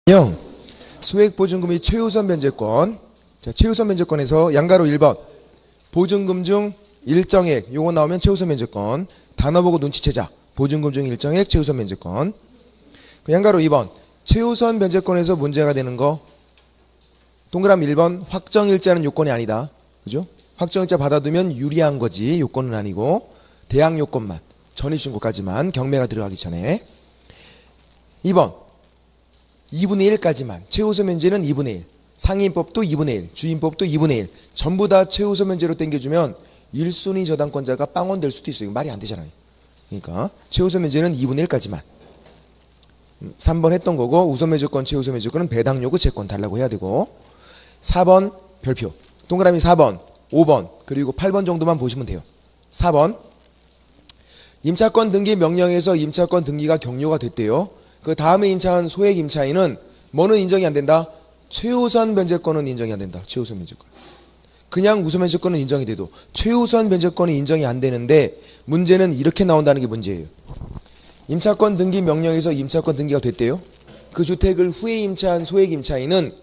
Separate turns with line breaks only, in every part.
형, 소액보증금이 최우선 면제권. 자, 최우선 면제권에서 양가로 1번 보증금 중 일정액 요거 나오면 최우선 면제권. 단어 보고 눈치채자. 보증금 중 일정액 최우선 면제권. 양가로 2번 최우선 면제권에서 문제가 되는 거 동그라미 1번 확정일자는 요건이 아니다. 그죠? 확정일자 받아두면 유리한 거지 요건은 아니고 대항 요건만 전입신고까지만 경매가 들어가기 전에. 2번 2분의 1까지만. 최우선 면제는 2분의 1. 상인법도 2분의 1. 주인법도 2분의 1. 전부 다 최우선 면제로 땡겨주면 1순위 저당권자가 빵원 될 수도 있어요. 말이 안 되잖아요. 그러니까 최우선 면제는 2분의 1까지만. 3번 했던 거고 우선 면제권 최우선 면제권은 배당 요구 채권 달라고 해야 되고. 4번 별표. 동그라미 4번 5번 그리고 8번 정도만 보시면 돼요. 4번 임차권 등기 명령에서 임차권 등기가 격려가 됐대요. 그 다음에 임차한 소액 임차인은 뭐는 인정이 안 된다? 최우선 면제권은 인정이 안 된다. 최우선 면제권. 그냥 우선 면제권은 인정이 돼도 최우선 면제권이 인정이 안 되는데 문제는 이렇게 나온다는 게 문제예요. 임차권 등기 명령에서 임차권 등기가 됐대요. 그 주택을 후에 임차한 소액 임차인은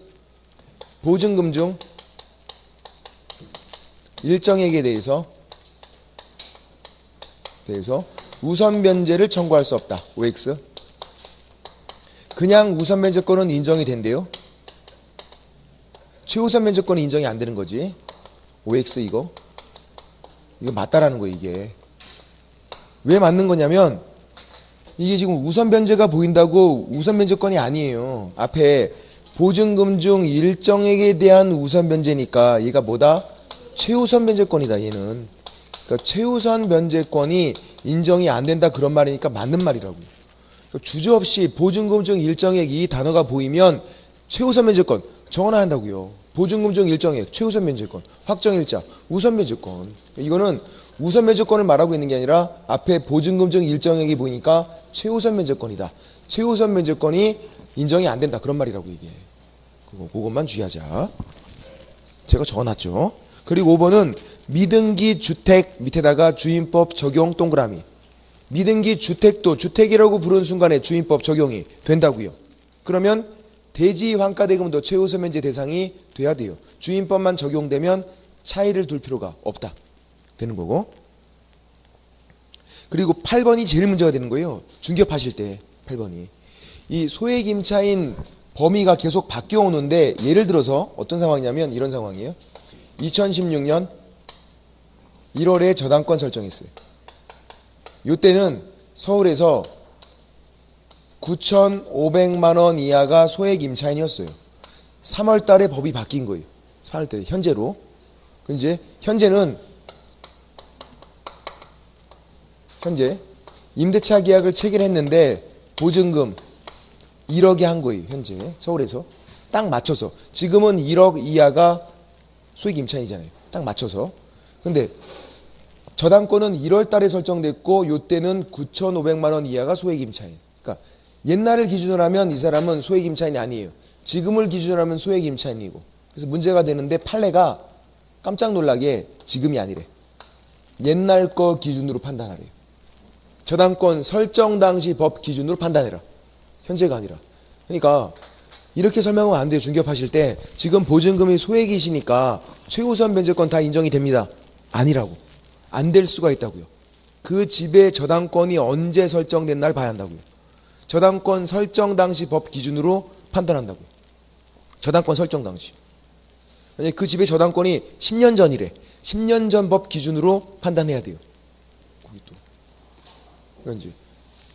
보증금 중 일정액에 대해서 우선 면제를 청구할 수 없다. OX. 그냥 우선 면제권은 인정이 된대요. 최우선 면제권은 인정이 안 되는 거지. OX 이거 맞다라는 거예요. 이게 왜 맞는 거냐면 이게 지금 우선 면제가 보인다고 우선 면제권이 아니에요. 앞에 보증금 중 일정액에 대한 우선 면제니까 얘가 뭐다? 최우선 면제권이다. 얘는 그러니까 최우선 면제권이 인정이 안 된다 그런 말이니까 맞는 말이라고요. 주저없이 보증금 중 일정액 이 단어가 보이면 최우선 면제권 정원화 한다고요. 보증금 중 일정액 최우선 면제권 확정일자 우선 면제권. 이거는 우선 면제권을 말하고 있는 게 아니라 앞에 보증금 중 일정액이 보이니까 최우선 면제권이다. 최우선 면제권이 인정이 안 된다 그런 말이라고 이게. 그것만 주의하자. 제가 적어놨죠. 그리고 5번은 미등기 주택 밑에다가 주임법 적용 동그라미. 미등기 주택도 주택이라고 부르는 순간에 주임법 적용이 된다고요. 그러면 대지 환가대금도 최우선 면제 대상이 돼야 돼요. 주임법만 적용되면 차이를 둘 필요가 없다. 되는 거고. 그리고 8번이 제일 문제가 되는 거예요. 중개업하실 때 8번이. 이 소액 임차인 범위가 계속 바뀌어 오는데 예를 들어서 어떤 상황이냐면 이런 상황이에요. 2016년 1월에 저당권 설정했어요. 이때는 서울에서 9,500만 원 이하가 소액 임차인이었어요. 3월 달에 법이 바뀐 거예요. 3월 달에 현재로. 이제 현재 임대차 계약을 체결했는데 보증금 1억에 한 거예요. 현재 서울에서 딱 맞춰서. 지금은 1억 이하가 소액 임차인이잖아요. 딱 맞춰서. 근데 저당권은 1월 달에 설정됐고 요때는 9,500만 원 이하가 소액 임차인. 그러니까 옛날을 기준으로 하면 이 사람은 소액 임차인이 아니에요. 지금을 기준으로 하면 소액 임차인이고. 그래서 문제가 되는데 판례가 깜짝 놀라게 지금이 아니래. 옛날 거 기준으로 판단하래요. 저당권 설정 당시 법 기준으로 판단해라. 현재가 아니라. 그러니까 이렇게 설명하면 안 돼요. 중개업하실 때 지금 보증금이 소액이시니까 최우선 면제권 다 인정이 됩니다. 아니라고. 안 될 수가 있다고요. 그 집의 저당권이 언제 설정된 날 봐야 한다고요. 저당권 설정 당시 법 기준으로 판단한다고요. 저당권 설정 당시. 만약에 그 집의 저당권이 10년 전이래. 10년 전 법 기준으로 판단해야 돼요. 거기 또. 그러니까 이제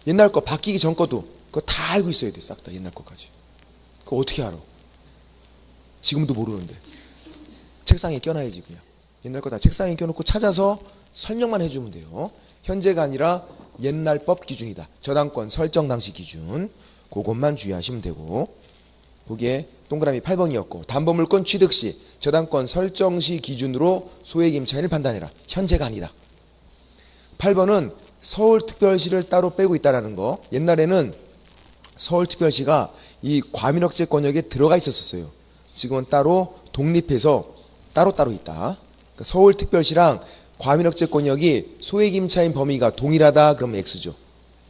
옛날 거 바뀌기 전 거도 그거 다 알고 있어야 돼. 싹 다 옛날 거까지. 그거 어떻게 알아? 지금도 모르는데. 책상에 껴놔야지 그냥. 옛날 거 다 책상에 껴놓고 찾아서 설명만 해주면 돼요. 현재가 아니라 옛날 법 기준이다. 저당권 설정 당시 기준. 그것만 주의하시면 되고. 거기에 동그라미 8번이었고 담보물권 취득 시 저당권 설정 시 기준으로 소액 임차인을 판단해라. 현재가 아니다. 8번은 서울특별시를 따로 빼고 있다는 거. 옛날에는 서울특별시가 이 과민억제 권역에 들어가 있었어요. 지금은 따로 독립해서 따로따로 있다. 그러니까 서울특별시랑 과민억제 권역이 소액 임차인 범위가 동일하다 그러면 X죠.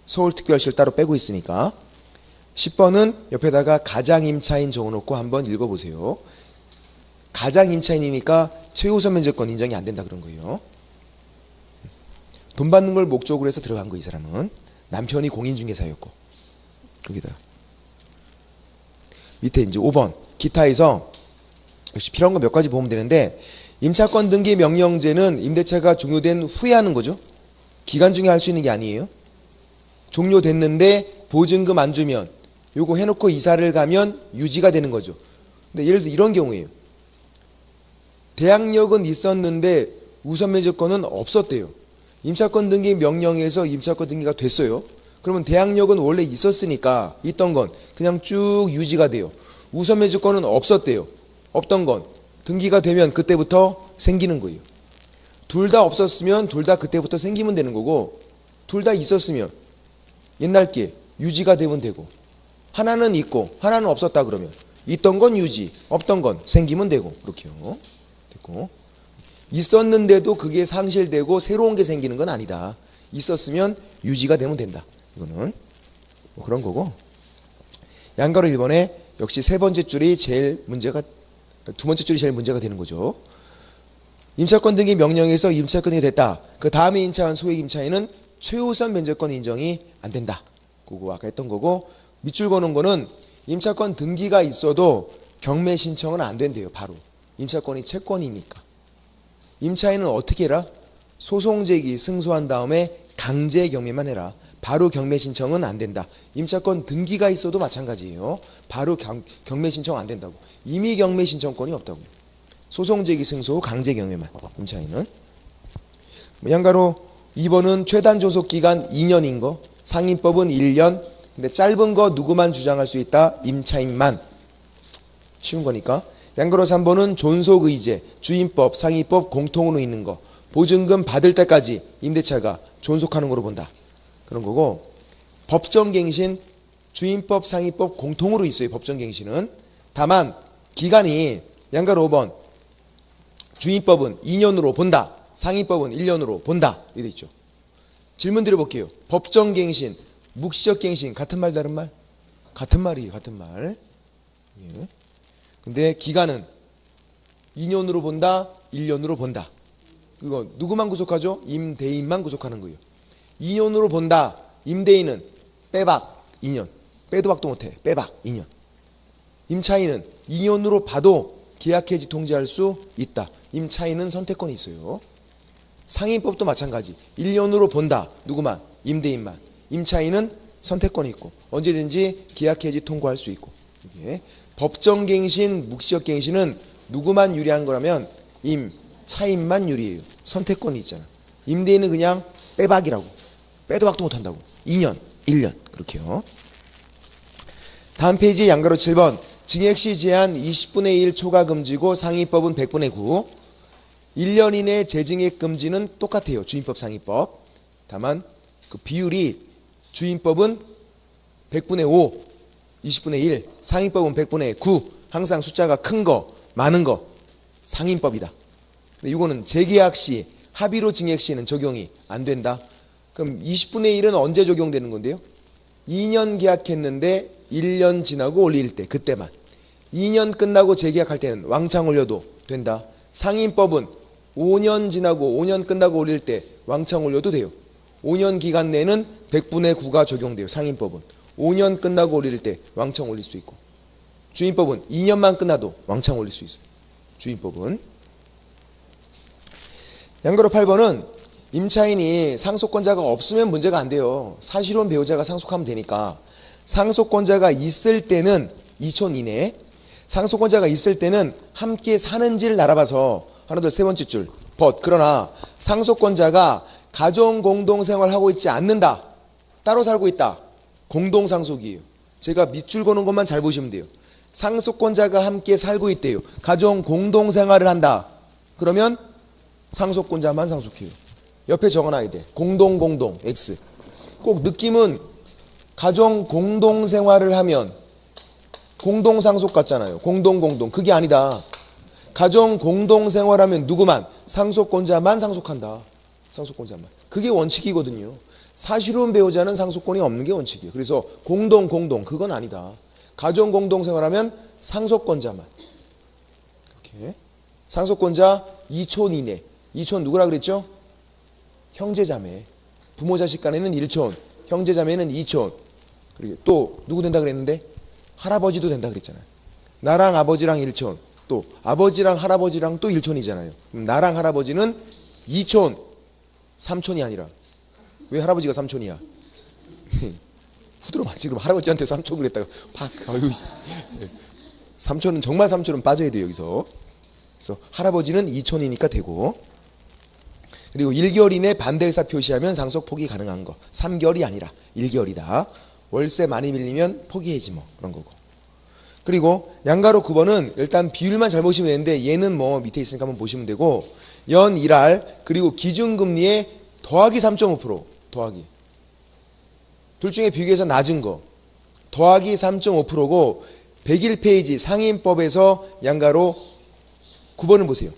서울특별시를 따로 빼고 있으니까. 10번은 옆에다가 가장임차인 적어놓고 한번 읽어보세요. 가장임차인이니까 최우선 면제권 인정이 안 된다 그런 거예요. 돈 받는 걸 목적으로 해서 들어간 거 이 사람은. 남편이 공인중개사였고. 여기다. 밑에 이제 5번 기타에서 역시 필요한 거 몇 가지 보면 되는데 임차권 등기 명령제는 임대차가 종료된 후에 하는 거죠. 기간 중에 할 수 있는 게 아니에요. 종료됐는데 보증금 안 주면 요거 해놓고 이사를 가면 유지가 되는 거죠. 근데 예를 들어 이런 경우에요. 대항력은 있었는데 우선 면제권은 없었대요. 임차권 등기 명령에서 임차권 등기가 됐어요. 그러면 대항력은 원래 있었으니까 있던 건 그냥 쭉 유지가 돼요. 우선 면제권은 없었대요. 없던 건 등기가 되면 그때부터 생기는 거예요. 둘 다 없었으면 둘 다 그때부터 생기면 되는 거고 둘 다 있었으면 옛날 게 유지가 되면 되고 하나는 있고 하나는 없었다 그러면 있던 건 유지, 없던 건 생기면 되고 그렇게요. 됐고 있었는데도 그게 상실되고 새로운 게 생기는 건 아니다. 있었으면 유지가 되면 된다. 이거는 뭐 그런 거고 양가로 1번에 역시 세 번째 줄이 제일 문제가 두 번째 줄이 제일 문제가 되는 거죠. 임차권 등기 명령에서 임차권이 됐다. 그 다음에 임차한 소액 임차인은 최우선 면제권 인정이 안 된다. 그거 아까 했던 거고 밑줄 거는 거는 임차권 등기가 있어도 경매 신청은 안 된대요. 바로 임차권이 채권이니까. 임차인은 어떻게 해라? 소송 제기 승소한 다음에 강제 경매만 해라. 바로 경매 신청은 안 된다. 임차권 등기가 있어도 마찬가지예요. 바로 경매 신청 안 된다고. 이미 경매 신청권이 없다고. 소송 제기 승소 강제 경매만. 임차인은. 양가로 2번은 최단 존속 기간 2년인 거. 상인법은 1년. 근데 짧은 거 누구만 주장할 수 있다? 임차인만. 쉬운 거니까. 양가로 3번은 존속의제, 주임법, 상위법 공통으로 있는 거. 보증금 받을 때까지 임대차가 존속하는 거로 본다. 그런 거고 법정갱신, 주임법, 상위법 공통으로 있어요. 법정갱신은. 다만 기간이 양가로 5번 주임법은 2년으로 본다. 상위법은 1년으로 본다. 이렇게 돼 있죠. 질문 드려볼게요. 법정갱신, 묵시적갱신 같은 말 다른 말? 같은 말이에요. 같은 말. 예. 근데 기간은 2년으로 본다, 1년으로 본다. 그거 누구만 구속하죠? 임대인만 구속하는 거예요. 2년으로 본다. 임대인은 빼박 2년. 빼도 박도 못해. 빼박 2년. 임차인은 2년으로 봐도 계약해지 통지할 수 있다. 임차인은 선택권이 있어요. 상인법도 마찬가지. 1년으로 본다. 누구만? 임대인만. 임차인은 선택권이 있고 언제든지 계약해지 통고할 수 있고. 이게 법정갱신, 묵시적갱신은 누구만 유리한 거라면 차인만 유리해요. 선택권이 있잖아. 임대인은 그냥 빼박이라고. 빼도 박도 못한다고. 2년, 1년 그렇게요. 다음 페이지 양가로 7번 증액시 제한 20분의 1 초과 금지고 상위법은 100분의 9. 1년 이내 재증액 금지는 똑같아요. 주임법, 상위법. 다만 그 비율이 주임법은 100분의 5, 20분의 1, 상위법은 100분의 9. 항상 숫자가 큰 거, 많은 거 상위법이다. 근데 이거는 재계약 시 합의로 증액 시는 적용이 안 된다. 그럼 20분의 1은 언제 적용되는 건데요? 2년 계약했는데 1년 지나고 올릴 때 그때만. 2년 끝나고 재계약할 때는 왕창 올려도 된다. 상인법은 5년 지나고 5년 끝나고 올릴 때 왕창 올려도 돼요. 5년 기간 내는 100분의 9가 적용돼요. 상인법은 5년 끝나고 올릴 때 왕창 올릴 수 있고 주임법은 2년만 끝나도 왕창 올릴 수 있어요. 주임법은. 양가로 8번은 임차인이 상속권자가 없으면 문제가 안 돼요. 사실혼 배우자가 상속하면 되니까. 상속권자가 있을 때는 2촌 이내에 상속권자가 있을 때는 함께 사는지를 알아봐서 하나 둘 세 번째 줄 그러나 상속권자가 가정 공동생활하고 있지 않는다. 따로 살고 있다. 공동상속이에요. 제가 밑줄 거는 것만 잘 보시면 돼요. 상속권자가 함께 살고 있대요. 가정 공동생활을 한다. 그러면 상속권자만 상속해요. 옆에 적어놔야 돼. 공동 X. 꼭 느낌은 가정 공동생활을 하면 공동상속 같잖아요. 공동 그게 아니다. 가정 공동생활하면 누구만? 상속권자만 상속한다. 상속권자만. 그게 원칙이거든요. 사실혼 배우자는 상속권이 없는 게 원칙이에요. 그래서 공동 그건 아니다. 가정 공동 생활하면 상속권자만. 이렇게 상속권자 2촌 이내. 2촌 누구라 그랬죠? 형제자매. 부모 자식 간에는 1촌, 형제자매는 2촌. 그리고 또 누구 된다 그랬는데? 할아버지도 된다 그랬잖아요. 나랑 아버지랑 1촌, 또 아버지랑 할아버지랑 또 1촌이잖아요. 나랑 할아버지는 2촌, 3촌이 아니라. 왜 할아버지가 3촌이야? 후드로 지금 할아버지한테 3촌 그랬다가 팍, 아유, 3촌은 정말 3촌은 빠져야 돼요 여기서. 그래서 할아버지는 2촌이니까 되고, 그리고 1개월 이내 반대 의사 표시하면 상속 포기 가능한 거. 3개월이 아니라 1개월이다. 월세 많이 밀리면 포기해야지 뭐 그런 거고. 그리고 양가로 9번은 일단 비율만 잘 보시면 되는데 얘는 뭐 밑에 있으니까 한번 보시면 되고, 연 1할 그리고 기준금리에 더하기 3.5% 더하기 둘 중에 비교해서 낮은 거 더하기 3.5%고 101페이지 상인법에서 양가로 9번을 보세요.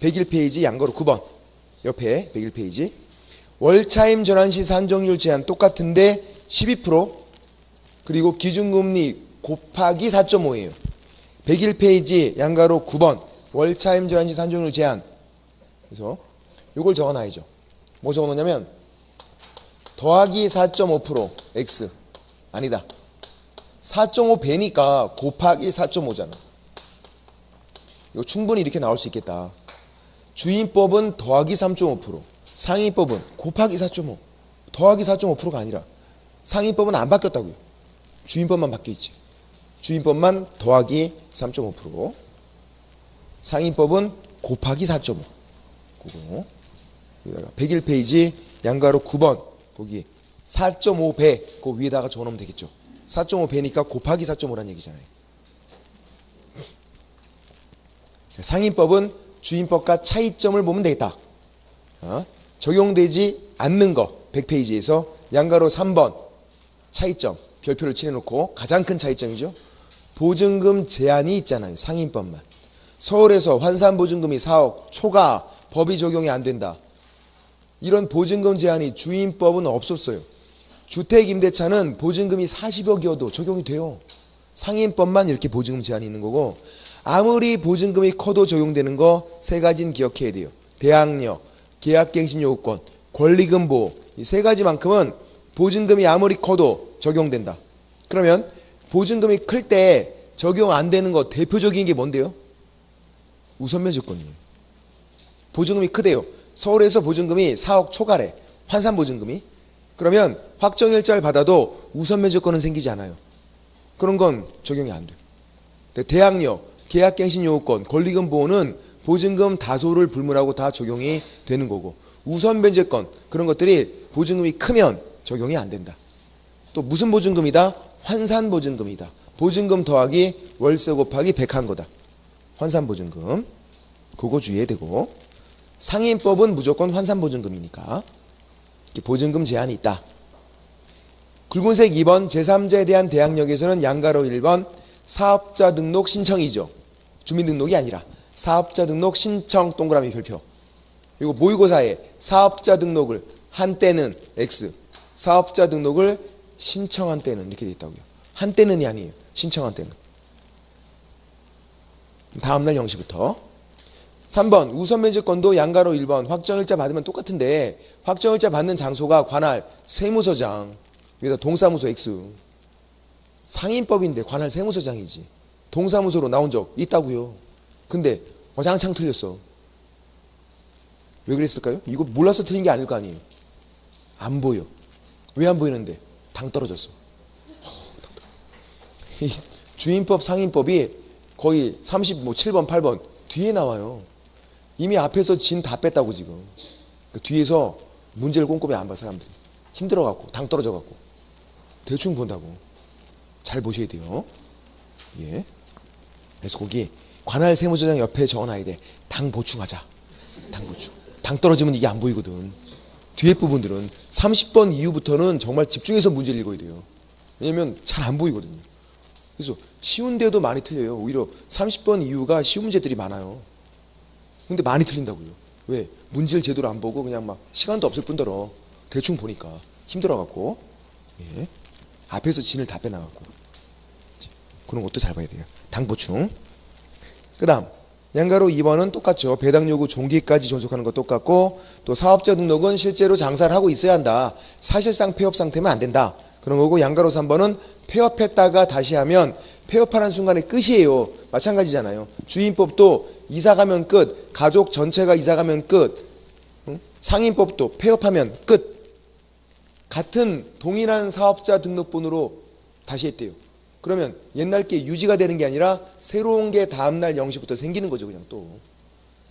101페이지 양가로 9번 옆에 101페이지 월차임 전환시 산정률 제한 똑같은데 12% 그리고 기준금리 곱하기 4.5예요. 101페이지 양가로 9번 월차임 전환시 산정률 제한. 그래서 이걸 적어놔야죠. 뭐 적어놓냐면 더하기 4.5% x 아니다. 4.5배니까 곱하기 4.5잖아. 이거 충분히 이렇게 나올 수 있겠다. 주임법은 더하기 3.5%, 상임법은 곱하기 4.5, 더하기 4.5%가 아니라 상임법은 안 바뀌었다고요. 주임법만 바뀌었지. 주임법만 더하기 3.5%, 상임법은 곱하기 4.5. 그거 101페이지 양가로 9번 거기 4.5배 그 위에다가 적어놓으면 되겠죠. 4.5배니까 곱하기 4.5란 얘기잖아요. 상임법은 주임법과 차이점을 보면 되겠다. 적용되지 않는 거 100페이지에서 양가로 3번 차이점 별표를 칠해놓고 가장 큰 차이점이죠. 보증금 제한이 있잖아요. 상임법만. 서울에서 환산보증금이 4억 초과 법이 적용이 안 된다. 이런 보증금 제한이 주임법은 없었어요. 주택임대차는 보증금이 40억이어도 적용이 돼요. 상임법만 이렇게 보증금 제한이 있는 거고, 아무리 보증금이 커도 적용되는 거 세 가지는 기억해야 돼요. 대항력, 계약갱신 요구권, 권리금 보호. 이 세 가지만큼은 보증금이 아무리 커도 적용된다. 그러면 보증금이 클 때 적용 안 되는 거 대표적인 게 뭔데요? 우선면제권이에요. 보증금이 크대요. 서울에서 보증금이 4억 초과래. 환산보증금이. 그러면 확정일자를 받아도 우선면제권은 생기지 않아요. 그런 건 적용이 안 돼요. 대항력, 계약갱신 요구권, 권리금 보호는 보증금 다소를 불문하고 다 적용이 되는 거고, 우선변제권 그런 것들이 보증금이 크면 적용이 안 된다. 또 무슨 보증금이다? 환산보증금이다. 보증금 더하기 월세 곱하기 100한 거다. 환산보증금. 그거 주의해야 되고, 상임법은 무조건 환산보증금이니까 보증금 제한이 있다. 굵은색 2번 제3자에 대한 대항력에서는 양가로 1번 사업자 등록 신청이죠. 주민등록이 아니라 사업자 등록 신청 동그라미 별표. 그리고 모의고사에 사업자 등록을 한 때는 X, 사업자 등록을 신청한 때는 이렇게 돼 있다고요. 한 때는이 아니에요. 신청한 때는. 다음날 0시부터 3번 우선면제권도 양가로 1번 확정일자 받으면 똑같은데 확정일자 받는 장소가 관할 세무서장 여기다 동사무소 X. 상임법인데 관할 세무서장이지. 동사무소로 나온 적 있다고요. 근데 어장창 틀렸어. 왜 그랬을까요? 이거 몰라서 틀린 게 아닐 거 아니에요. 안 보여. 왜 안 보이는데? 당 떨어졌어. 이 주임법 상임법이 거의 37번 8번 뒤에 나와요. 이미 앞에서 진 다 뺐다고 지금. 그 뒤에서 문제를 꼼꼼히 안 봐 사람들이. 힘들어갖고 당 떨어져갖고 대충 본다고. 잘 보셔야 돼요. 예. 그래서 거기 관할 세무서장 옆에 적어놔야 돼. 당 보충하자. 당 보충. 당 떨어지면 이게 안 보이거든. 뒤에 부분들은 30번 이후부터는 정말 집중해서 문제를 읽어야 돼요. 왜냐면 잘 안 보이거든요. 그래서 쉬운 데도 많이 틀려요. 오히려 30번 이후가 쉬운 문제들이 많아요. 근데 많이 틀린다고요. 왜? 문제를 제대로 안 보고 그냥 막 시간도 없을 뿐더러 대충 보니까 힘들어갖고. 예. 앞에서 진을 다 빼나갖고. 그런 것도 잘 봐야 돼요. 당 보충. 그 다음 양가로 2번은 똑같죠. 배당 요구 종기까지 존속하는 거 똑같고, 또 사업자 등록은 실제로 장사를 하고 있어야 한다. 사실상 폐업 상태면 안 된다. 그런 거고, 양가로 3번은 폐업했다가 다시 하면 폐업하는 순간에 끝이에요. 마찬가지잖아요. 주인법도 이사 가면 끝, 가족 전체가 이사 가면 끝, 상인법도 폐업하면 끝. 같은 동일한 사업자 등록번호로 다시 했대요. 그러면 옛날 게 유지가 되는 게 아니라 새로운 게 다음날 0시부터 생기는 거죠. 그냥 또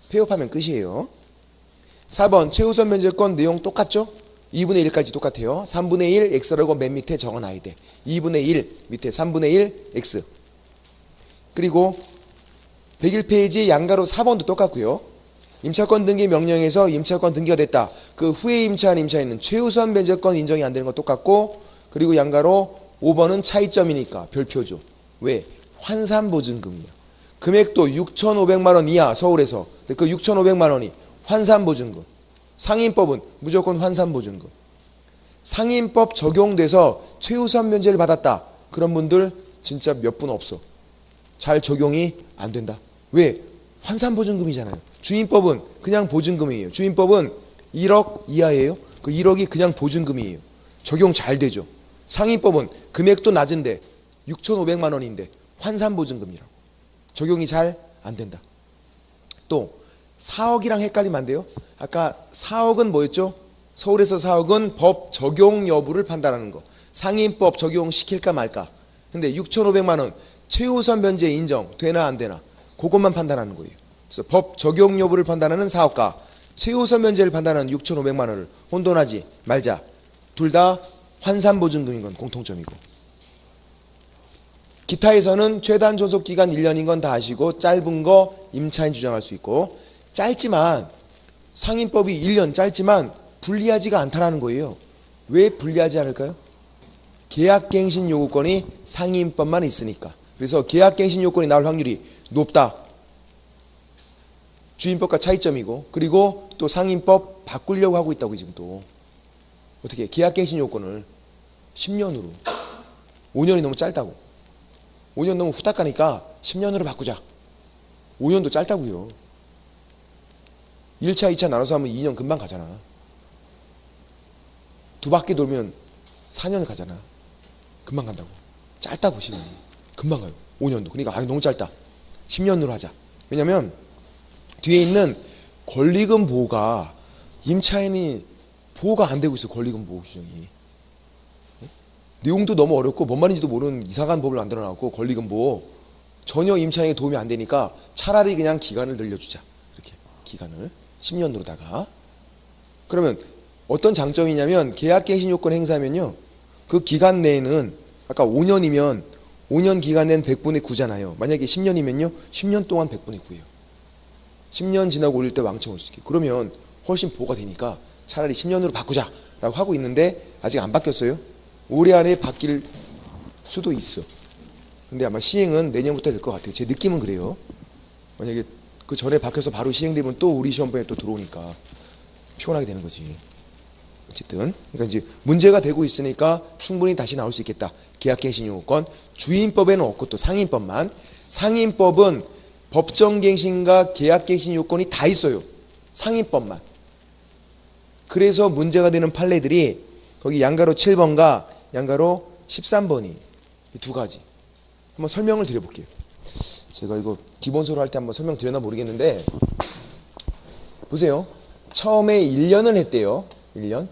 폐업하면 끝이에요. 4번 최우선 면제권 내용 똑같죠? 2분의 1까지 똑같아요. 3분의 1 x라고 맨 밑에 적어놔야 돼. 2분의 1 밑에 3분의 1 x. 그리고 101페이지 양가로 4번도 똑같고요. 임차권 등기 명령에서 임차권 등기가 됐다. 그 후에 임차한 임차인은 최우선 면제권 인정이 안 되는 거 똑같고, 그리고 양가로 5번은 차이점이니까 별표죠. 왜? 환산보증금이야. 금액도 6,500만 원 이하 서울에서. 그 6,500만 원이 환산보증금. 상인법은 무조건 환산보증금. 상인법 적용돼서 최우선 면제를 받았다. 그런 분들 진짜 몇 분 없어. 잘 적용이 안 된다. 왜? 환산보증금이잖아요. 주인법은 그냥 보증금이에요. 주인법은 1억 이하예요. 그 1억이 그냥 보증금이에요. 적용 잘 되죠. 상인법은 금액도 낮은데 6,500만 원인데 환산보증금이라고. 적용이 잘 안 된다. 또 4억이랑 헷갈리면 안 돼요. 아까 4억은 뭐였죠? 서울에서 4억은 법 적용 여부를 판단하는 거. 상인법 적용시킬까 말까. 근데 6,500만 원 최우선 면제 인정 되나 안 되나. 그것만 판단하는 거예요. 그래서 법 적용 여부를 판단하는 4억과 최우선 면제를 판단하는 6,500만 원을 혼돈하지 말자. 둘 다 환산보증금인 건 공통점이고. 기타에서는 최단 존속기간 1년인 건 다 아시고, 짧은 거 임차인 주장할 수 있고, 짧지만 상인법이 1년 짧지만 불리하지가 않다라는 거예요. 왜 불리하지 않을까요? 계약갱신 요구권이 상인법만 있으니까. 그래서 계약갱신 요건이 나올 확률이 높다. 주인법과 차이점이고, 그리고 또 상인법 바꾸려고 하고 있다고. 지금 또 어떻게 계약갱신 요건을 10년으로. 5년이 너무 짧다고. 5년 너무 후딱 가니까 10년으로 바꾸자. 5년도 짧다고요. 1차 2차 나눠서 하면 2년 금방 가잖아. 두 바퀴 돌면 4년 가잖아. 금방 간다고. 짧다고. 시간이 금방 가요. 5년도. 그러니까 너무 짧다. 10년으로 하자. 왜냐면 뒤에 있는 권리금 보호가 임차인이 보호가 안 되고 있어. 권리금 보호 규정이. 내용도 너무 어렵고 뭔 말인지도 모르는 이상한 법을 만들어놨고, 권리금 보호 전혀 임차인에게 도움이 안 되니까 차라리 그냥 기간을 늘려주자. 이렇게 기간을 10년으로다가. 그러면 어떤 장점이냐면, 계약갱신 요건 행사하면요, 그 기간 내에는 아까 5년이면 5년 기간 내는 100분의 9잖아요. 만약에 10년이면요 10년 동안 100분의 9예요. 10년 지나고 올릴 때 왕청 올 수 있게. 그러면 훨씬 보호가 되니까 차라리 10년으로 바꾸자 라고 하고 있는데, 아직 안 바뀌었어요. 올해 안에 바뀔 수도 있어. 근데 아마 시행은 내년부터 될 것 같아요. 제 느낌은 그래요. 만약에 그 전에 바뀌어서 바로 시행되면 또 우리 시험번에 또 들어오니까 피곤하게 되는 거지. 어쨌든 그러니까 이제 문제가 되고 있으니까 충분히 다시 나올 수 있겠다. 계약갱신 요건. 주인법에는 없고 또 상인법만. 상인법은 법정갱신과 계약갱신 요건이 다 있어요. 상인법만. 그래서 문제가 되는 판례들이 거기 양가로 7번과 양가로 13번이 이 두 가지. 한번 설명을 드려볼게요. 제가 이거 기본서로 할 때 한번 설명드렸나 모르겠는데, 보세요. 처음에 1년을 했대요. 1년.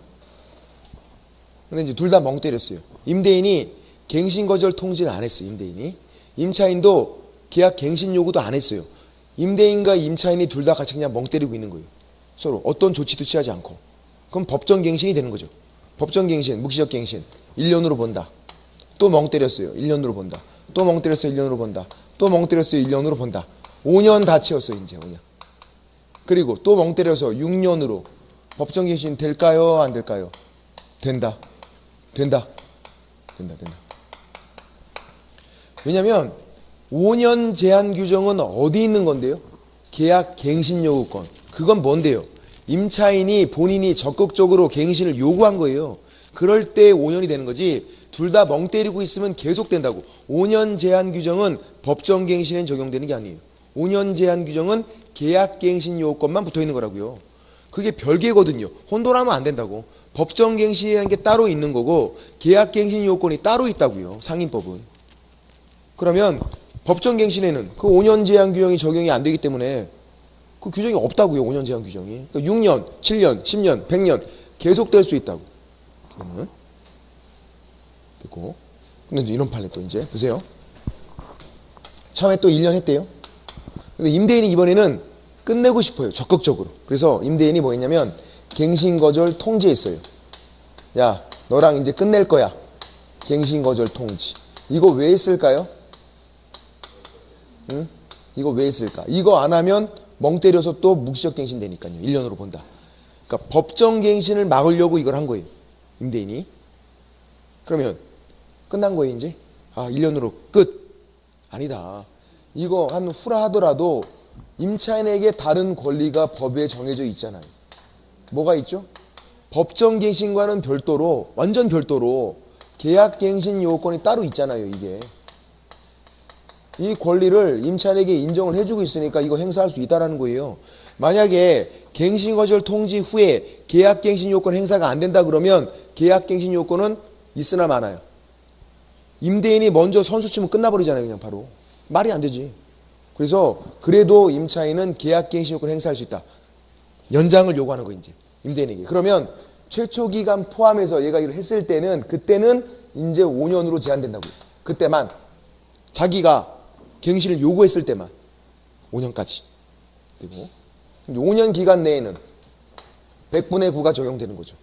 근데 이제 둘 다 멍 때렸어요. 임대인이 갱신 거절 통지를 안 했어요. 임대인이. 임차인도 계약 갱신 요구도 안 했어요. 임대인과 임차인이 둘 다 같이 그냥 멍 때리고 있는 거예요. 서로 어떤 조치도 취하지 않고. 그럼 법정 갱신이 되는 거죠. 법정 갱신, 묵시적 갱신 1년으로 본다. 또 멍 때렸어요. 1년으로 본다. 또 멍 때렸어요. 1년으로 본다. 또 멍 때렸어요. 1년으로 본다. 5년 다 채웠어요. 이제 5년. 그리고 또 멍 때려서 6년으로 법정 갱신 될까요? 안 될까요? 된다. 된다. 된다. 된다. 왜냐하면 5년 제한 규정은 어디 있는 건데요? 계약 갱신 요구권. 그건 뭔데요? 임차인이 본인이 적극적으로 갱신을 요구한 거예요. 그럴 때 5년이 되는 거지. 둘 다 멍 때리고 있으면 계속 된다고. 5년 제한 규정은 법정갱신에 적용되는 게 아니에요. 5년 제한 규정은 계약갱신 요건만 붙어 있는 거라고요. 그게 별개거든요. 혼돈하면 안 된다고. 법정갱신이라는 게 따로 있는 거고 계약갱신 요건이 따로 있다고요. 상임법은. 그러면 법정갱신에는 그 5년 제한 규정이 적용이 안 되기 때문에 그 규정이 없다고요. 5년 제한 규정이. 그러니까 6년, 7년, 10년, 100년 계속 될 수 있다고. 그러면 됐고. 근데 이런 판례 또 이제 보세요. 처음에 또 1년 했대요. 근데 임대인이 이번에는 끝내고 싶어요. 적극적으로. 그래서 임대인이 뭐 했냐면 갱신거절 통지했어요. 야, 너랑 이제 끝낼 거야. 갱신거절 통지. 이거 왜 했을까요? 응? 이거 왜 했을까? 이거 안 하면 멍 때려서 또 묵시적 갱신 되니까요. 1년으로 본다. 그러니까 법정 갱신을 막으려고 이걸 한 거예요. 임대인이. 그러면 끝난 거예요, 이제? 아, 1년으로 끝. 아니다. 이거 한 후라 하더라도 임차인에게 다른 권리가 법에 정해져 있잖아요. 뭐가 있죠? 법정갱신과는 별도로, 완전 별도로 계약갱신 요건이 따로 있잖아요, 이게. 이 권리를 임차인에게 인정을 해주고 있으니까 이거 행사할 수 있다는 거예요. 만약에 갱신거절 통지 후에 계약갱신 요건 행사가 안 된다 그러면 계약갱신 요건은 있으나 마나요? 임대인이 먼저 선수 치면 끝나버리잖아요, 그냥 바로. 말이 안 되지. 그래서 그래도 임차인은 계약갱신 요건 행사할 수 있다. 연장을 요구하는 거 이제 임대인에게. 그러면 최초 기간 포함해서 얘가 이걸 했을 때는 그때는 이제 5년으로 제한된다고요. 그때만 자기가 갱신을 요구했을 때만 5년까지. 그리고 5년 기간 내에는 100분의 9가 적용되는 거죠.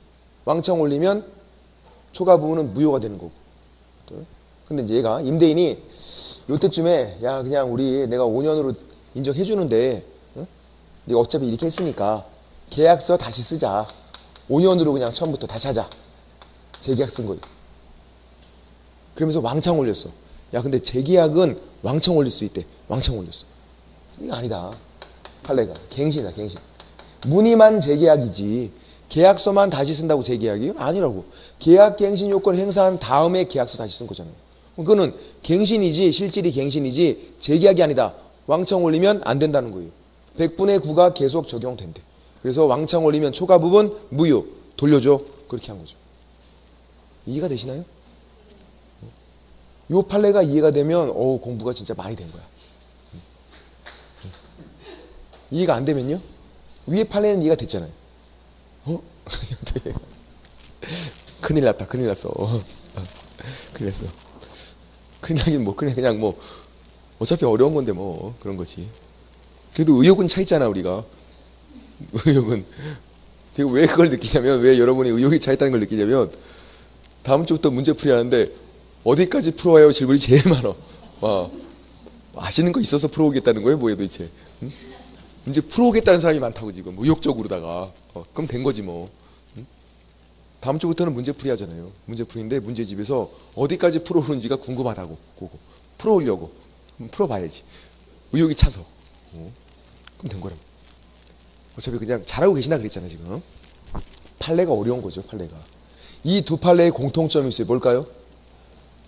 왕창 올리면 초과 부분은 무효가 되는 거고. 근데 이제 얘가 임대인이 요때쯤에 야 그냥 우리 내가 5년으로 인정해 주는데 응? 네가 어차피 이렇게 했으니까 계약서 다시 쓰자. 5년으로 그냥 처음부터 다시 하자. 재계약 쓴 거예요. 그러면서 왕창 올렸어. 야 근데 재계약은 왕창 올릴 수 있대. 왕창 올렸어. 이거 아니다. 판례가 갱신이다. 갱신. 문의만 재계약이지 계약서만 다시 쓴다고 재계약이요? 아니라고. 계약갱신 요건 행사한 다음에 계약서 다시 쓴 거잖아요. 그거는 갱신이지 실질이 갱신이지 재계약이 아니다. 왕창 올리면 안 된다는 거예요. 100분의 9가 계속 적용된대. 그래서 왕창 올리면 초과 부분 무효. 돌려줘. 그렇게 한 거죠. 이해가 되시나요? 요 판례가 이해가 되면 공부가 진짜 많이 된 거야. 이해가 안 되면요? 위에 판례는 이해가 됐잖아요. 큰일 났다. 큰일 났어. 큰일 났어. 큰일 나긴 뭐 그냥 뭐 어차피 어려운 건데 뭐 그런 거지. 그래도 의욕은 차 있잖아 우리가. 의욕은. 제가 왜 그걸 느끼냐면 왜 여러분이 의욕이 차 있다는 걸 느끼냐면 다음 주부터 문제풀이 하는데 어디까지 풀어와요 질문이 제일 많아. 아시는 거 있어서 풀어오겠다는 거예요 뭐예요 도대체. 응? 문제 풀어오겠다는 사람이 많다고 지금 의욕적으로다가. 그럼 된 거지 뭐. 응? 다음 주부터는 문제풀이 하잖아요. 문제풀이인데 문제집에서 어디까지 풀어오는지가 궁금하다고. 그거 풀어오려고. 풀어봐야지. 의욕이 차서. 그럼 된 거라고. 어차피 그냥 잘하고 계시나 그랬잖아요 지금. 판례가 어려운 거죠 판례가. 이 두 판례의 공통점이 있어요. 뭘까요?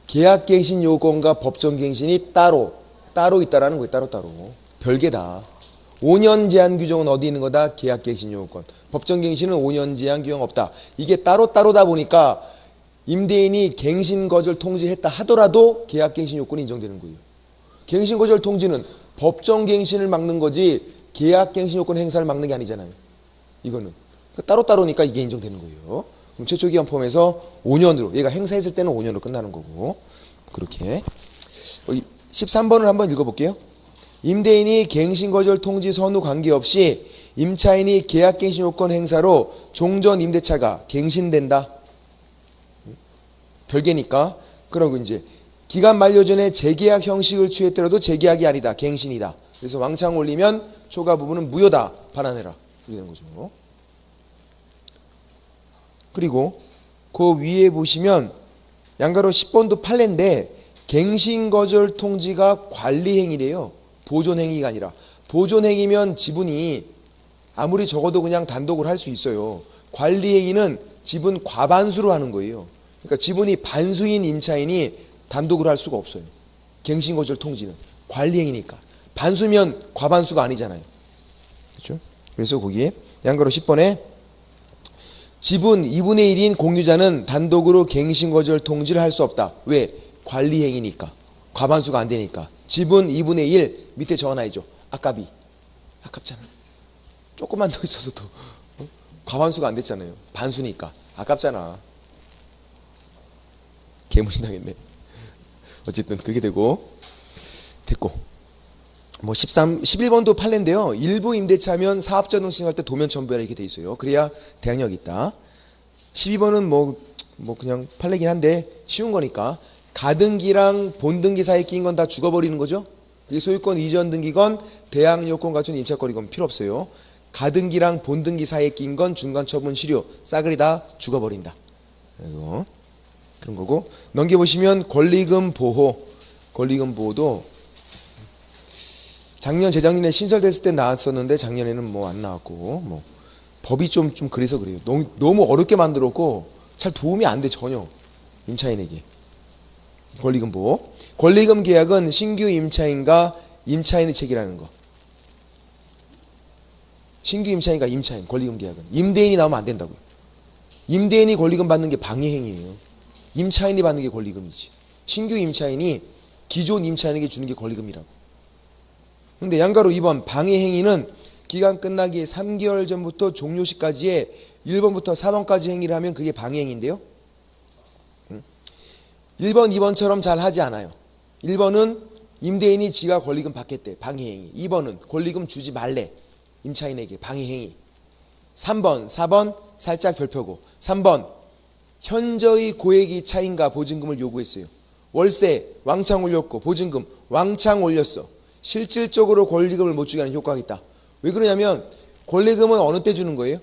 계약갱신 요건과 법정갱신이 따로 있다라는 거예요. 따로. 별개다. 5년 제한 규정은 어디 있는 거다? 계약갱신 요건. 법정갱신은 5년 제한 규정 없다. 이게 따로다 보니까 임대인이 갱신거절 통지했다 하더라도 계약갱신 요건이 인정되는 거예요. 갱신거절 통지는 법정갱신을 막는 거지 계약갱신 요건 행사를 막는 게 아니잖아요. 이거는. 따로니까 이게 인정되는 거예요. 그럼 최초 기간 포함해서 5년으로 얘가 행사했을 때는 5년으로 끝나는 거고. 그렇게 13번을 한번 읽어볼게요. 임대인이 갱신거절 통지 선후 관계없이 임차인이 계약갱신 요건 행사로 종전 임대차가 갱신된다. 별개니까. 그러고 이제 기간 만료 전에 재계약 형식을 취했더라도 재계약이 아니다. 갱신이다. 그래서 왕창 올리면 초과 부분은 무효다. 반환해라. 이렇게 되는 거죠. 그리고 그 위에 보시면 양가로 10번도 판례인데 갱신거절 통지가 관리행위래요. 보존행위가 아니라. 보존행위면 지분이 아무리 적어도 그냥 단독을 할 수 있어요. 관리행위는 지분 과반수로 하는 거예요. 그러니까 지분이 반수인 임차인이 단독으로 할 수가 없어요. 갱신거절 통지는 관리행위니까. 반수면 과반수가 아니잖아요. 그렇죠? 그래서 거기에 양가로 10번에 지분 2분의 1인 공유자는 단독으로 갱신거절 통지를 할 수 없다. 왜? 관리행위니까. 과반수가 안 되니까. 지분 2분의 1 밑에 적어놔야죠. 아깝이. 아깝잖아. 조금만 더 있어서도 과반수가 안 됐잖아요. 반수니까. 아깝잖아. 개무신 당했네. 어쨌든 그렇게 되고 됐고. 뭐 11번도 판례인데요. 일부 임대차면 사업자동 신청할 때 도면 첨부해라 이렇게 돼 있어요. 그래야 대항력이 있다. 12번은 뭐 그냥 판례긴 한데 쉬운 거니까 가등기랑 본등기 사이에 낀 건 다 죽어버리는 거죠. 그게 소유권 이전 등기건 대항 요건 갖춘 임차거리건 필요 없어요. 가등기랑 본등기 사이에 낀 건 중간 처분 실효 싸그리 다 죽어버린다. 그리고 그런 거고 넘겨보시면 권리금 보호도 작년 재작년에 신설됐을 때 나왔었는데 작년에는 뭐 안 나왔고 뭐 법이 좀 그래서 그래요. 너무 어렵게 만들었고 잘 도움이 안 돼 전혀 임차인에게. 권리금 보호. 권리금 계약은 신규 임차인과 임차인의 책이라는 거. 신규 임차인과 임차인 권리금 계약은 임대인이 나오면 안 된다고요. 임대인이 권리금 받는 게 방해행위예요. 임차인이 받는 게 권리금이지. 신규 임차인이 기존 임차인에게 주는 게 권리금이라고. 근데 양가로 2번 방해행위는 기간 끝나기 3개월 전부터 종료 시까지의 1번부터 4번까지 행위를 하면 그게 방해행위인데요. 1번, 2번처럼 잘 하지 않아요. 1번은 임대인이 지가 권리금 받겠대. 방해행위. 2번은 권리금 주지 말래. 임차인에게 방해행위. 3번, 4번 살짝 별표고 3번 현저히 고액이 차인가 보증금을 요구했어요. 월세 왕창 올렸고 보증금 왕창 올렸어. 실질적으로 권리금을 못 주게 하는 효과가 있다. 왜 그러냐면 권리금은 어느 때 주는 거예요?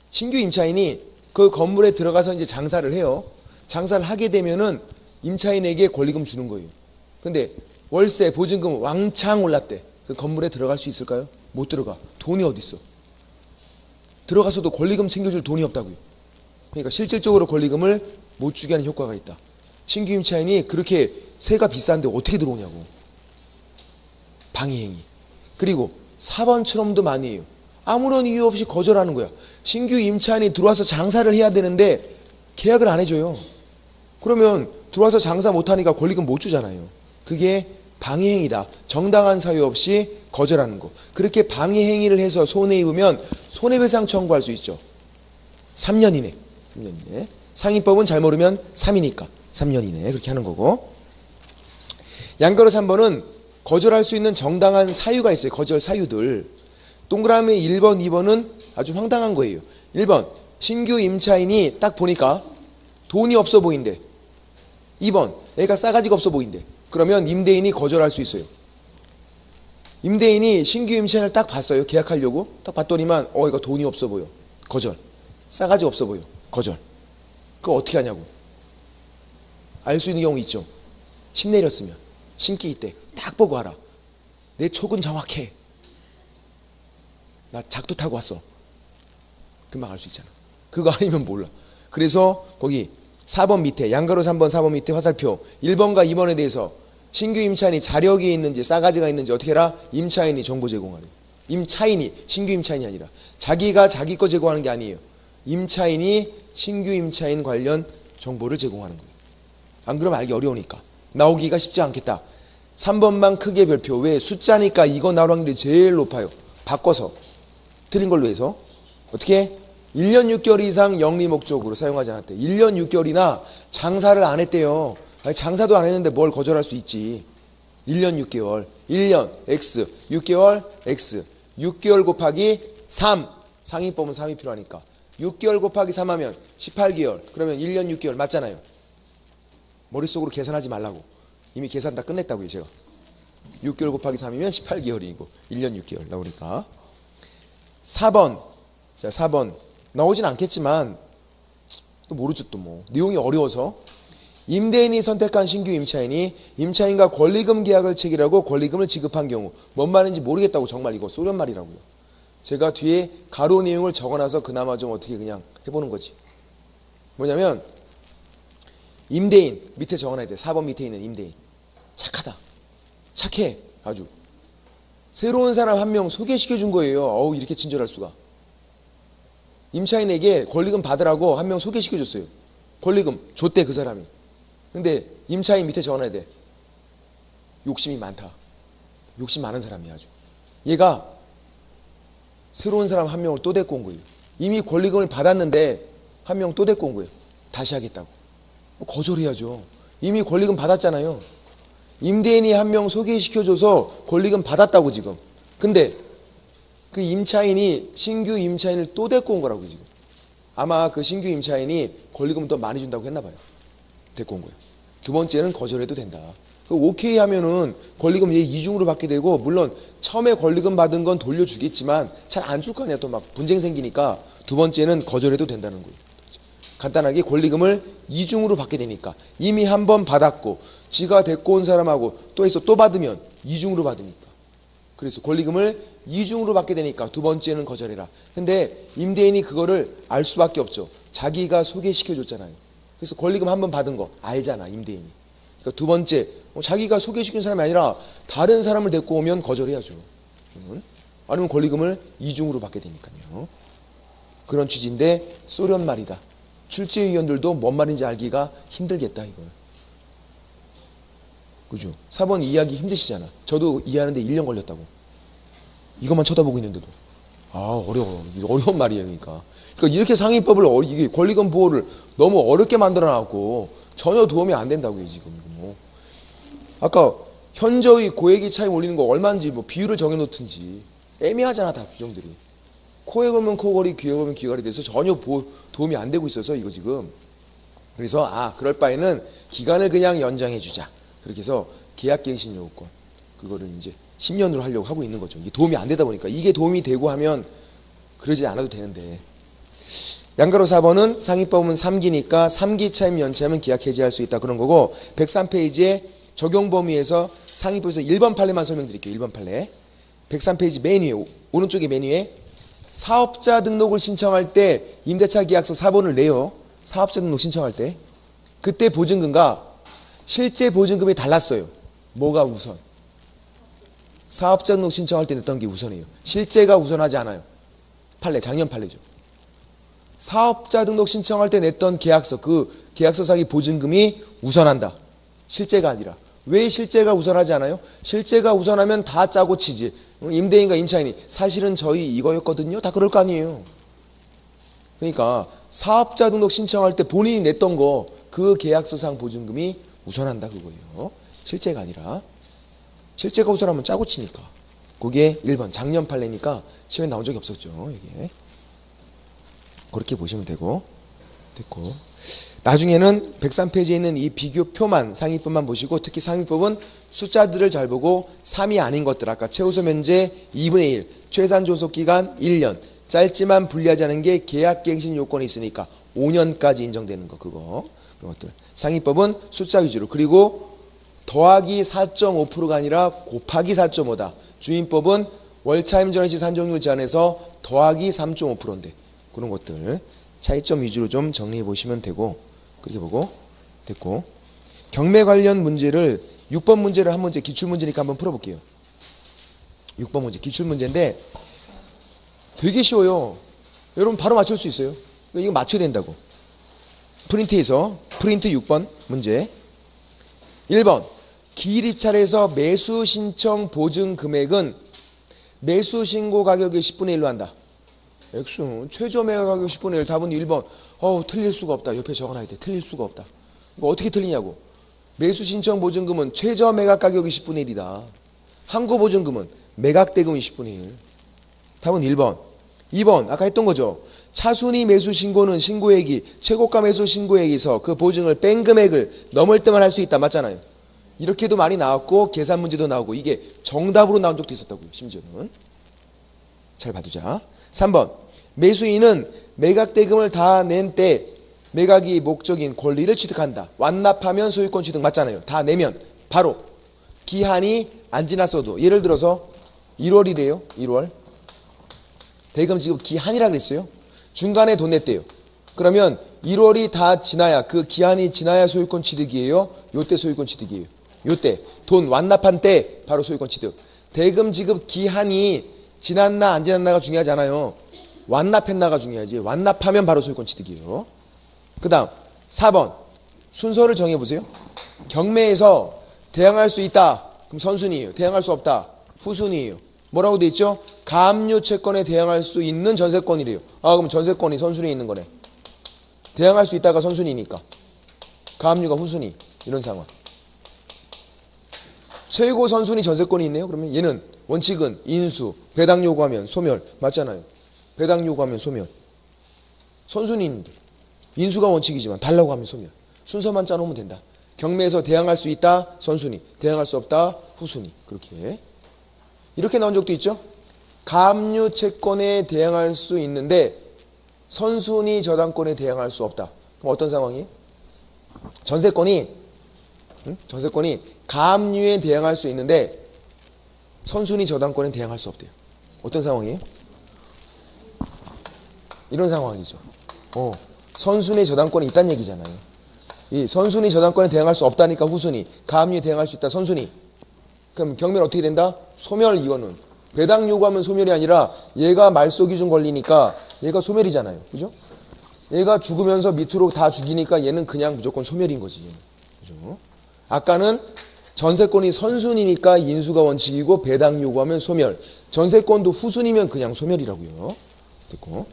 신규 임차인이 그 건물에 들어가서 이제 장사를 해요. 장사를 하게 되면은 임차인에게 권리금 주는 거예요. 근데 월세 보증금 왕창 올랐대. 그 건물에 들어갈 수 있을까요? 못 들어가. 돈이 어디 있어? 들어가서도 권리금 챙겨줄 돈이 없다고요. 그러니까 실질적으로 권리금을 못 주게 하는 효과가 있다. 신규 임차인이 그렇게 세가 비싼데 어떻게 들어오냐고. 방해행위. 그리고 4번처럼도 많이 해요. 아무런 이유 없이 거절하는 거야. 신규 임차인이 들어와서 장사를 해야 되는데 계약을 안 해줘요. 그러면 들어와서 장사 못하니까 권리금 못 주잖아요. 그게 방해행위다. 정당한 사유 없이 거절하는 거. 그렇게 방해행위를 해서 손해입으면 손해배상 청구할 수 있죠. 3년 이내. 3년 이내. 상위법은 잘 모르면 3이니까 3년 이내 그렇게 하는 거고. 양가로 3번은 거절할 수 있는 정당한 사유가 있어요. 거절 사유들. 동그라미 1번, 2번은 아주 황당한 거예요. 1번 신규 임차인이 딱 보니까 돈이 없어 보인대. 2번 애가 싸가지가 없어 보인대. 그러면 임대인이 거절할 수 있어요. 임대인이 신규 임차인을 딱 봤어요. 계약하려고. 딱 봤더니만 이거 돈이 없어 보여. 거절. 싸가지 없어 보여. 거절. 그거 어떻게 하냐고. 알 수 있는 경우 있죠. 신 내렸으면. 신기 있대. 딱 보고 알아. 내 촉은 정확해. 나 작두 타고 왔어. 금방 알 수 있잖아. 그거 아니면 몰라. 그래서 거기 4번 밑에 양가로 3번 4번 밑에 화살표 1번과 2번에 대해서 신규 임차인이 자력이 있는지 싸가지가 있는지 어떻게 해라? 임차인이 정보 제공하래. 임차인이 신규 임차인이 아니라 자기가 자기 거 제공하는 게 아니에요. 임차인이 신규 임차인 관련 정보를 제공하는 거예요. 안 그러면 알기 어려우니까. 나오기가 쉽지 않겠다. 3번만 크게 별표. 왜? 숫자니까 이거 나올 확률이 제일 높아요. 바꿔서 틀린 걸로 해서 어떻게? 1년 6개월 이상 영리 목적으로 사용하지 않았대. 1년 6개월이나 장사를 안 했대요. 아니, 장사도 안 했는데 뭘 거절할 수 있지. 1년 6개월. 1년 X 6개월 X 6개월 곱하기 3. 상위법은 3이 필요하니까 6개월 곱하기 3 하면 18개월. 그러면 1년 6개월 맞잖아요. 머릿속으로 계산하지 말라고. 이미 계산 다 끝냈다고요 제가. 6개월 곱하기 3이면 18개월이고 1년 6개월 나오니까. 4번. 자 4번 나오진 않겠지만 또 모르죠 또 뭐. 내용이 어려워서. 임대인이 선택한 신규 임차인이 임차인과 권리금 계약을 체결하고 권리금을 지급한 경우 뭔 말인지 모르겠다고. 정말 이거 소련 말이라고요. 제가 뒤에 가로 내용을 적어놔서 그나마 좀 어떻게 그냥 해보는 거지. 뭐냐면 임대인 밑에 적어놔야 돼. 4번 밑에 있는 임대인. 착하다. 착해. 아주. 새로운 사람 한 명 소개시켜 준 거예요. 어우, 이렇게 친절할 수가. 임차인에게 권리금 받으라고 한 명 소개시켜 줬어요. 권리금 줬대 그 사람이. 근데 임차인 밑에 적어놔야 돼. 욕심이 많다. 욕심 많은 사람이야 아주. 얘가 새로운 사람 한 명을 또 데리고 온 거예요. 이미 권리금을 받았는데 한 명 또 데리고 온 거예요. 다시 하겠다고. 거절해야죠. 이미 권리금 받았잖아요. 임대인이 한 명 소개시켜줘서 권리금 받았다고 지금. 근데 그 임차인이 신규 임차인을 또 데리고 온 거라고 지금. 아마 그 신규 임차인이 권리금을 더 많이 준다고 했나 봐요. 데리고 온 거예요. 두 번째는 거절해도 된다. 오케이 하면은 권리금 얘 이중으로 받게 되고, 물론 처음에 권리금 받은 건 돌려주겠지만 잘 안 줄 거 아니야. 또 막 분쟁 생기니까 두 번째는 거절해도 된다는 거예요. 간단하게 권리금을 이중으로 받게 되니까, 이미 한 번 받았고 지가 데리고 온 사람하고 또 해서 또 받으면 이중으로 받으니까, 그래서 권리금을 이중으로 받게 되니까 두 번째는 거절해라. 근데 임대인이 그거를 알 수밖에 없죠. 자기가 소개시켜 줬잖아요. 그래서 권리금 한 번 받은 거 알잖아 임대인이. 그러니까 두 번째, 자기가 소개시킨 사람이 아니라 다른 사람을 데리고 오면 거절해야죠. 아니면 권리금을 이중으로 받게 되니까요. 그런 취지인데 쏘련 말이다. 출제위원들도 뭔 말인지 알기가 힘들겠다 이거예요. 그죠? 4번 이해하기 힘드시잖아. 저도 이해하는데 1년 걸렸다고. 이것만 쳐다보고 있는데도. 아, 어려워. 어려운 말이에요. 그러니까 이렇게 상위법을 이게 권리금 보호를 너무 어렵게 만들어 놨고 전혀 도움이 안 된다고요 지금. 뭐 아까 현저히 고액이 차임 올리는 거 얼마인지 뭐 비율을 정해놓든지. 애매하잖아 다 규정들이. 코에 걸면 코걸이, 귀에 걸면 귀걸이 돼서 전혀 도움이 안 되고 있어서 이거 지금. 그래서 그럴 바에는 기간을 그냥 연장해 주자. 그렇게 해서 계약갱신 요건 그거를 이제 10년으로 하려고 하고 있는 거죠. 이게 도움이 안 되다 보니까. 이게 도움이 되고 하면 그러지 않아도 되는데. 양가로 4번은 상위법은 3기니까 3기 차임 연체하면 계약 해지할 수 있다 그런 거고, 103페이지에 적용 범위에서 상위법에서 1번 판례만 설명드릴게요. 1번 판례. 103페이지 맨 위에, 오른쪽에 맨 위에 사업자 등록을 신청할 때 임대차 계약서 4번을 내요. 사업자 등록 신청할 때. 그때 보증금과 실제 보증금이 달랐어요. 뭐가 우선? 사업자 등록 신청할 때 냈던 게 우선이에요. 실제가 우선하지 않아요. 판례, 작년 판례죠. 사업자 등록 신청할 때 냈던 계약서, 그 계약서상의 보증금이 우선한다. 실제가 아니라. 왜 실제가 우선하지 않아요? 실제가 우선하면 다 짜고 치지. 임대인과 임차인이 사실은 저희 이거였거든요. 다 그럴 거 아니에요. 그러니까 사업자 등록 신청할 때 본인이 냈던 거, 그 계약서상 보증금이 우선한다 그거예요. 실제가 아니라. 실제가 우선하면 짜고 치니까. 그게 1번 작년 판례니까 시험에 나온 적이 없었죠. 이게. 그렇게 보시면 되고. 됐고. 나중에는 103페이지에 있는 이 비교표만, 상위법만 보시고, 특히 상위법은 숫자들을 잘 보고 3이 아닌 것들, 아까 최우수 면제 2분의 1, 최단 존속기간 1년, 짧지만 불리하지 않은 게 계약갱신 요건이 있으니까 5년까지 인정되는 거, 그거. 그런 것들. 상위법은 숫자 위주로. 그리고 더하기 4.5%가 아니라 곱하기 4.5다. 주임법은 월차임 전환시 산정률 제한해서 더하기 3.5%인데 그런 것들 차이점 위주로 좀 정리해 보시면 되고, 그렇게 보고 됐고, 경매 관련 문제를 6번 문제를 한 문제, 기출문제니까 한번 풀어볼게요. 6번 문제 기출문제인데 되게 쉬워요. 여러분 바로 맞출 수 있어요. 이거 맞춰야 된다고. 프린트에서 프린트 6번 문제. 1번 기일 입찰에서 매수 신청 보증 금액은 매수 신고 가격의 10분의 1로 한다. X 최저 매각 가격 10분의 1. 답은 1번. 틀릴 수가 없다. 옆에 적어놔야 돼. 틀릴 수가 없다. 이거 어떻게 틀리냐고. 매수 신청 보증금은 최저 매각 가격이 10분의 1이다. 항고 보증금은 매각 대금이 10분의 1. 답은 1번. 2번 아까 했던 거죠. 차순위 매수 신고는 신고액이 최고가 매수 신고액에서 그 보증을 뺀 금액을 넘을 때만 할 수 있다. 맞잖아요. 이렇게도 많이 나왔고 계산 문제도 나오고 이게 정답으로 나온 적도 있었다고요. 심지어는. 잘 봐두자. 3번 매수인은 매각 대금을 다 낸 때 매각이 목적인 권리를 취득한다. 완납하면 소유권 취득 맞잖아요. 다 내면 바로. 기한이 안 지났어도 예를 들어서 1월이래요. 1월. 대금 지급 기한이라 그랬어요. 중간에 돈 냈대요. 그러면 1월이 다 지나야, 그 기한이 지나야 소유권 취득이에요? 요때 소유권 취득이에요? 요때 돈 완납한 때 바로 소유권 취득. 대금 지급 기한이 지났나 안 지났나가 중요하지 않아요. 완납했나가 중요하지. 완납하면 바로 소유권 취득이에요. 그 다음 4번 순서를 정해보세요. 경매에서 대항할 수 있다. 그럼 선순위예요. 대항할 수 없다. 후순위예요. 뭐라고 돼 있죠? 가압류 채권에 대항할 수 있는 전세권이래요. 아, 그럼 전세권이 선순위에 있는 거네. 대항할 수 있다가 선순위니까. 가압류가 후순위. 이런 상황. 최고 선순위 전세권이 있네요. 그러면 얘는 원칙은 인수, 배당 요구하면 소멸. 맞잖아요. 배당 요구하면 소멸. 선순위인데 인수가 원칙이지만 달라고 하면 소멸. 순서만 짜놓으면 된다. 경매에서 대항할 수 있다. 선순위. 대항할 수 없다. 후순위. 그렇게. 이렇게 나온 적도 있죠. 가압류 채권에 대항할 수 있는데 선순위 저당권에 대항할 수 없다. 그럼 어떤 상황이에요? 전세권이 가압류에 대항할 수 있는데 선순위 저당권에 대항할 수 없대요. 어떤 상황이에요? 이런 상황이죠. 선순위 저당권이 있다는 얘기잖아요. 이 선순위 저당권에 대항할 수 없다니까 후순위, 가압류에 대항할 수 있다 선순위. 그럼 경매는 어떻게 된다? 소멸. 이거는 배당 요구하면 소멸이 아니라 얘가 말소 기준 걸리니까 얘가 소멸이잖아요. 그죠? 얘가 죽으면서 밑으로 다 죽이니까 얘는 그냥 무조건 소멸인 거지. 그죠? 아까는 전세권이 선순위니까 인수가 원칙이고 배당 요구하면 소멸. 전세권도 후순위면 그냥 소멸이라고요. 됐고.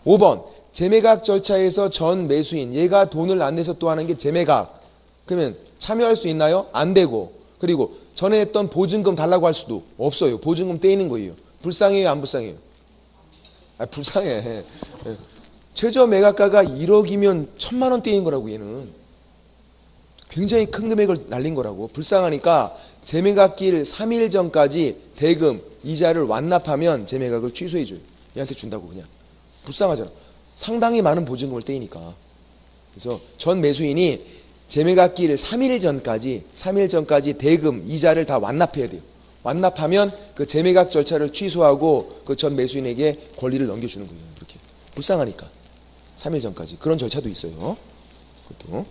5번 재매각 절차에서 전 매수인 얘가 돈을 안 내서 또 하는 게 재매각. 그러면 참여할 수 있나요? 안 되고. 그리고 전에 했던 보증금 달라고 할 수도 없어요. 보증금 떼이는 거예요. 불쌍해요? 안 불쌍해요? 불쌍해. 최저 매각가가 1억이면 1,000만 원 떼인 거라고 얘는. 굉장히 큰 금액을 날린 거라고. 불쌍하니까 재매각기일 3일 전까지 대금, 이자를 완납하면 재매각을 취소해줘요. 얘한테 준다고 그냥. 불쌍하잖아. 상당히 많은 보증금을 떼이니까. 그래서 전 매수인이 재매각기일 3일 전까지 대금, 이자를 다 완납해야 돼요. 완납하면 그 재매각 절차를 취소하고 그 전 매수인에게 권리를 넘겨주는 거예요. 이렇게. 불쌍하니까. 3일 전까지. 그런 절차도 있어요. 그것도.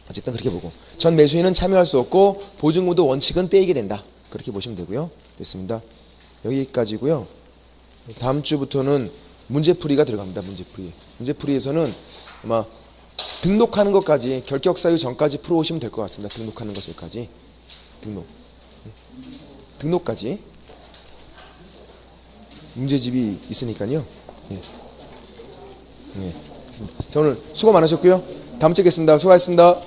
어쨌든 그렇게 보고. 전 매수인은 참여할 수 없고 보증금도 원칙은 떼이게 된다. 그렇게 보시면 되고요. 됐습니다. 여기까지고요. 다음 주부터는 문제풀이가 들어갑니다. 문제풀이. 문제풀이에서는 아마 등록하는 것까지 결격 사유 전까지 풀어오시면 될 것 같습니다. 등록하는 것까지. 등록까지. 문제집이 있으니까요. 예. 자, 오늘 수고 많으셨고요. 다음 주에 뵙겠습니다. 수고하셨습니다.